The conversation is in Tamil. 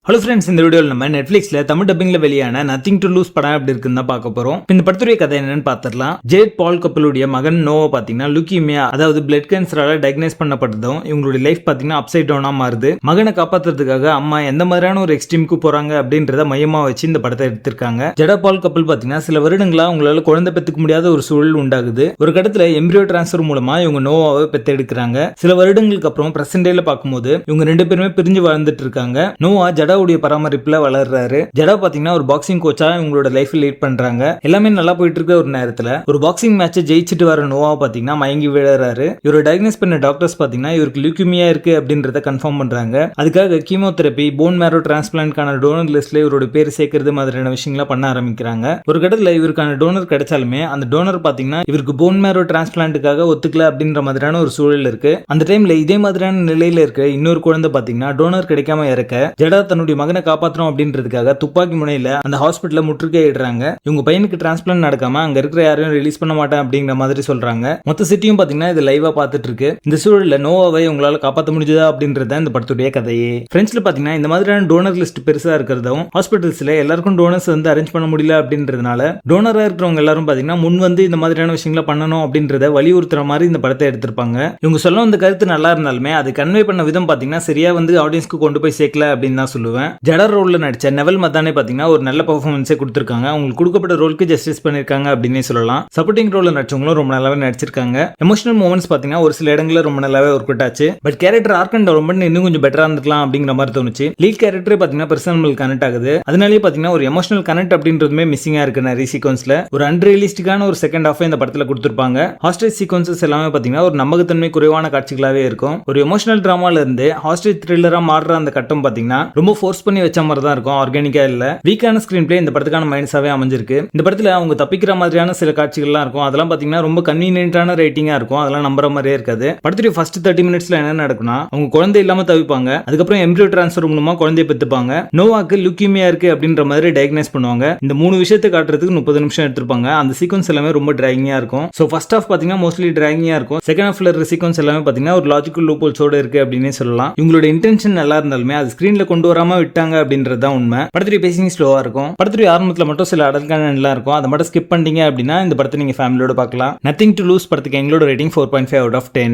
ஹலோ ஃப்ரெண்ட்ஸ், இந்த வீடியோவில் நம்ம நெட்ஃபிளிக்ஸ்ல தமிழ் டப்பிங்ல வெளியான நத்திங் டு லூஸ் படம் எப்படி இருக்குன்னு தான் பார்க்க போறோம். இந்த படத்துடைய கதை என்னன்னு பார்த்துடலாம். ஜேட் பால் கப்பலுடைய மகன் நோவா பாத்தீங்கன்னா லுக்கிமியா, அதாவது பிளட் கேன்சரால டயக்னைஸ் பண்ணப்பட்டதும் இவங்களுடைய லைஃப் பாத்தீங்கன்னா அப்சைட் டவுனா மாறுது. மகனை காப்பாத்துறதுக்காக அம்மா எந்த மாதிரியான ஒரு எக்ஸ்ட்ரீமுக்கு போறாங்க அப்படின்றத மையமா வச்சு இந்த படத்தை எடுத்திருக்காங்க. ஜெடா பால் கப்பல் பாத்தீங்கன்னா சில வருடங்களா அவங்களால குழந்தை பெற்றுக்க முடியாத ஒரு சூழல் உண்டாகுது. ஒரு கடத்துல எம்பிரியோ டிரான்ஸ்ஃபர் மூலமா இவங்க நோவாவை பெத்தெடுக்கிறாங்க. சில வருடங்களுக்கு அப்புறம் பிரசன்ட் டேல பார்க்கும்போது இவங்க ரெண்டு பேருமே பிரிஞ்சு வாழ்ந்துட்டு இருக்காங்க. நோவா ஜடாவுடைய பராமரிப்புல வளர்றாரு. ஜடா பாத்தீங்கன்னா ஒரு பாக்ஸிங் கோச்சா இவங்களோட லைஃப் லீட் பண்றாங்க. எல்லாமே நல்லா போயிட்டு இருக்க ஒரு நேரத்துல ஒரு பாக்ஸிங் மேட்ச் ஜெயிச்சுட்டு வர நோவா பாத்தீங்கன்னா மயங்கி விழுறாரு. இவரை டயக்னைஸ் பண்ண டாக்டர்ஸ் பாத்தீங்கன்னா இவருக்கு லியூக்கிமியா இருக்கு அப்படின்றத கன்ஃபார்ம் பண்றாங்க. அதுக்காக கீமோதெரபி, போன் மேரோ டிரான்ஸ்பிளான்ட்கான டோனர் லிஸ்ட்ல இவரோட பேர் சேர்க்கறது மாதிரியான விஷயங்களை பண்ண ஆரம்பிக்கிறாங்க. ஒரு கட்டத்துல இவருக்கான டோனர் கிடைச்சாலுமே அந்த டோனர் பாத்தீங்கன்னா இவருக்கு போன் மேரோ டிரான்ஸ்பிளான்ட்டுக்காக ஒத்துக்கல அப்படின்ற மாதிரியான ஒரு சூழல் இருக்கு. அந்த டைம்ல இதே மாதிரியான நிலையில இருக்க இன்னொரு குழந்தை பாத்தீங்கன்னா டோனர் கிடைக்காம இறக்க ஜடா தன்னுடைய மகனை காப்பாற்றணும் அப்படின்றதுக்காக துப்பாக்கி முனையில அந்த ஹாஸ்பிட்டல முற்றுகையிடுறாங்க. இவங்க பையனுக்கு டிரான்ஸ்பிளான்ட் நடக்காம அங்க இருக்கிற யாரையும் ரிலீஸ் பண்ண மாட்டேன் அப்படிங்கிற மாதிரி சொல்றாங்க. மொத்த சிட்டியும் பாத்தீங்கன்னா இது லைவா பார்த்துட்டு இருக்கு. இந்த சூழல்ல நோவாவை உங்களால காப்பாற்ற முடிஞ்சதா அப்படின்றத இந்த படத்துடைய கதையே. பிரெஞ்சுல பாத்தீங்கன்னா இந்த மாதிரியான டோனர் லிஸ்ட் பெருசா இருக்கிறதும் ஹாஸ்பிட்டல்ஸ்ல எல்லாருக்கும் டோனர்ஸ் வந்து அரேஞ்ச் பண்ண முடியல அப்படின்றதுனால டோனரா இருக்கிறவங்க எல்லாரும் பாத்தீங்கன்னா முன் வந்து இந்த மாதிரியான விஷயங்களை பண்ணணும் அப்படின்றத வலியுறுத்துற மாதிரி இந்த படத்தை எடுத்திருப்பாங்க. இவங்க சொல்ல வந்த கருத்து நல்லா இருந்தாலுமே அது கன்வே பண்ண விதம் பாத்தீங்கன்னா சரியா வந்து ஆடியன்ஸ்க்கு கொண்டு போய் சேர்க்கல அப்படின்னு தான் சொல்லுவேன். ஜடா ரோல்ல நடிச்ச நெவல் மத்தானே பாத்தீங்கன்னா ஒரு நல்ல பெர்ஃபார்மன்ஸே கொடுத்திருக்காங்க. அவங்களுக்கு கொடுக்கப்பட்ட ரோலுக்கு ஜஸ்டிஸ் பண்ணிருக்காங்க அப்படின்னே சொல்லலாம். சப்போர்ட்டிங் ரோல்ல நடிச்சவங்களும் ரொம்ப நல்லாவே நடிச்சிருக்காங்க. எமோஷனல் மூமெண்ட்ஸ் பாத்தீங்கன்னா ஒரு சில இடங்கள்ல ரொம்ப நல்லாவே ஒர்க் அவுட் ஆச்சு. But character arc and development இன்னும் கொஞ்சம் பெட்டரா இருந்திருக்கலாம் அப்படிங்கிற மாதிரி தோணுச்சு. லீட் கேரக்டர் பாத்தீங்கன்னா பர்சனல் கனெக்ட் ஆகுது. அதனாலேயே பாத்தீங்கன்னா ஒரு எமோஷனல் கனெக்ட் அப்படின்றதுமே மிஸ்ஸிங்கா இருக்கு நிறைய சீக்வன்ஸ்ல. ஒரு அன்ரியலிஸ்டிக்கான ஒரு செகண்ட் ஹாஃப் இந்த படத்துல கொடுத்திருப்பாங்க. ஹாஸ்டேஜ் சீக்வன்சஸ் எல்லாமே பாத்தீங்கன்னா ஒரு நம்பகத்தன்மை குறைவான காட்சிகளாவே இருக்கும். ஒரு எமோஷனல் டிராமால இருந்து ஹாஸ்டேஜ் த்ரில்லரா மாறுற அந்த கட்டம் பாத்தீங்கன்னா ரொம்ப ஃபோர்ஸ் பண்ணி வச்ச மாதிரி தான் இருக்கும். ஆர்கானிக்கா இல்ல. வீக்கான ஸ்கிரீன் பிளே இந்த படத்துக்கான மைனஸாவே அமைஞ்சிருக்கு. இந்த படத்துல அவங்க தப்பிக்கிற மாதிரியான சில காட்சிகள்லாம் இருக்கும். அதெல்லாம் பாத்தீங்கன்னா ரொம்ப கன்வீனியன்ட்டான ரேட்டிங்கா இருக்கும். அதெல்லாம் நம்புற மாதிரியே இருக்காது. படத்துடைய ஃபர்ஸ்ட் 30 மினிட்ஸ்ல என்ன நடக்கும்னா அவங்க குழந்தை இல்லாம தவிப்பாங்க. அதுக்கப்புறம் எம்பிரியோ டிரான்ஸ்ஃபர் மூலமா குழந்தைய பெத்துப்பாங்க. நோவாக்கு லுக்கிமியா இருக்கு அப்படின்ற மாதிரி டயக்னைஸ் பண்ணுவாங்க. இந்த 3 விஷயத்தை காட்டுறதுக்கு 30 நிமிஷம் எடுத்திருப்பாங்க. அந்த சீக்வன்ஸ் எல்லாமே ரொம்ப டிராகிங்கா இருக்கும். சோ ஃபர்ஸ்ட் ஹாஃப் பாத்தீங்கன்னா மோஸ்ட்லி டிராகிங்கா இருக்கும். செகண்ட் ஹாஃப்ல இருக்க சீக்வன்ஸ் எல்லாமே பாத்தீங்கன்னா ஒரு லாஜிக்கல் லூப்ஹோல்ஸோட இருக்கு அப்படினே சொல்லலாம். இவங்களோட இன்டென்ஷன் நல்லா இருந்தாலுமே அது ஸ்கிரீன்ல கொண்டு வராம விட்டாங்க அப்படின்றது தான் உண்மை. படத்துடைய பேசிங் ஸ்லோவா இருக்கும். படத்துடைய ஆரம்பத்துல மட்டும் சில அடல்கான எல்லாம் இருக்கும். அதை மட்டும் ஸ்கிப் பண்ணிட்டீங்க அப்படின்னா இந்த படத்தை நீங்க ஃபேமிலியோட பார்க்கலாம். நத்திங் டு லூஸ் படத்துக்கு எங்களோட ரேட்டிங் 4.5 out of 10.